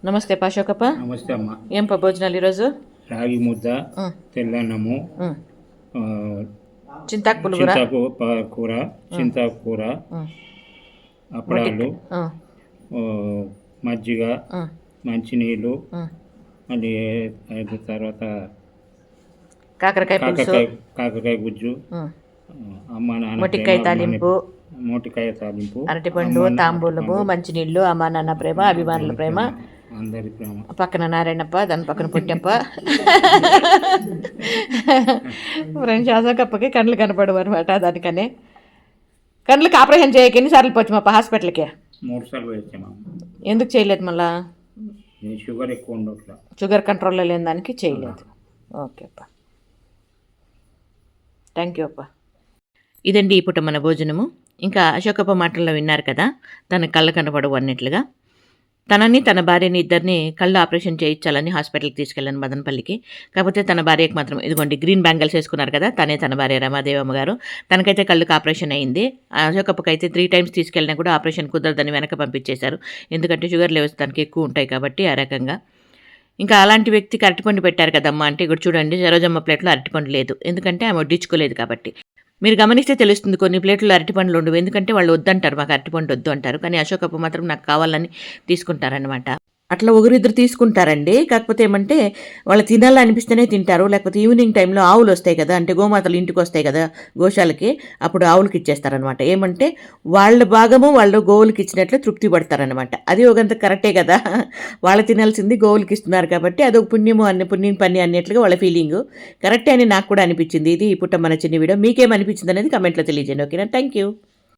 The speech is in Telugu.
నమస్తే పాశోకప్ప. నమస్తే అమ్మ. ఏం భోజనాలు ఈరోజు? రాగి ముద్ద, తెల్లన్నము, చింతాకు పులుగుర, కూర, చింతాకు కూర, అప్పడాలు, మజ్జిగ, మంచినీళ్ళు, మళ్ళీ తర్వాత కాకరకాయ గుజ్జు, అమ్మ నాన్న మొటికాయ తాలింపు, అరటిపండు, తాంబూలము, మంచినీళ్ళు, అమ్మ నాన్న ప్రేమ, అభిమానుల ప్రేమ, అందరి ప్రేమ. పక్కన నారాయణప్ప, దాని పక్కన పుట్టప్ప. ఫ్రెండ్స్ అశోకప్పకి కళ్ళు కనపడవు అనమాట. దానికనే కళ్ళకి ఆపరేషన్ చేయక ఎన్నిసార్లు పోచ్చామప్ప హాస్పిటల్కి? 3 సార్లు వచ్చాము. ఎందుకు చేయలేదు? మళ్ళా షుగర్ ఎక్కువ ఉండట్లా, షుగర్ కంట్రోల్లో లేని దానికి చేయలేదు. ఓకే అప్ప, థ్యాంక్ యూ అప్ప. ఇదండి ఈ పూట మన భోజనము. ఇంకా అశోకప్ప మాటల్లో విన్నారు కదా, తన కళ్ళ కనపడవు అన్నట్లుగా తనని తన భార్యని ఇద్దరిని కళ్ళు ఆపరేషన్ చేయించాలని హాస్పిటల్కి తీసుకెళ్ళాను మదనపల్లికి. కాకపోతే తన భార్యకి మాత్రం ఇదిగోండి గ్రీన్ బ్యాంగిల్స్ వేసుకున్నారు కదా, తనే తన భార్య రమాదేవమ్మ గారు. తనకైతే కళ్ళుకి ఆపరేషన్ అయింది. అశోకప్పకి అయితే 3 టైమ్స్ తీసుకెళ్ళినా కూడా ఆపరేషన్ కుదరదని వెనక పంపించేశారు. ఎందుకంటే షుగర్ లెవెల్స్ దానికి ఎక్కువ ఉంటాయి కాబట్టి ఆ రకంగా. ఇంకా అలాంటి వ్యక్తికి అరటిపండు పెట్టారు కదమ్మా అంటే, ఇక్కడ చూడండి సరోజమ్మ ప్లేట్లో అరటిపండు లేదు, ఎందుకంటే ఆమె వడ్డించుకోలేదు కాబట్టి. మీరు గమనిస్తే తెలుస్తుంది, కొన్ని ప్లేట్లు అరటిపండ్లు ఉండవు, ఎందుకంటే వాళ్ళు వద్దంటారు, మాకు అరటిపండు వద్దు అంటారు. కానీ అశోకప్ప మాత్రం నాకు కావాలని తీసుకుంటారనమాట. అట్లా ఒకరిద్దరు తీసుకుంటారండి. కాకపోతే ఏమంటే వాళ్ళు తినాలనిపిస్తేనే తింటారు, లేకపోతే ఈవినింగ్ టైంలో ఆవులు వస్తాయి కదా, అంటే గోమాతలు ఇంటికి వస్తాయి కదా గోశాలకి, అప్పుడు ఆవులకి ఇచ్చేస్తారనమాట. ఏమంటే వాళ్ళ భాగము వాళ్ళు గోవులకి ఇచ్చినట్లు తృప్తి పడతారనమాట. అది ఒకంత కరెక్టే కదా, వాళ్ళు తినాల్సింది గోవులకి ఇస్తున్నారు కాబట్టి అదొక పుణ్యము పుణ్యం పని అన్నట్లుగా వాళ్ళ ఫీలింగు. కరెక్టే అని నాకు కూడా అనిపించింది. ఇది ఇప్పుడు మన చిన్న వీడియో. మీకేమనిపించింది అనేది కమెంట్లో తెలియజేయండి. ఓకేనా? Thank you.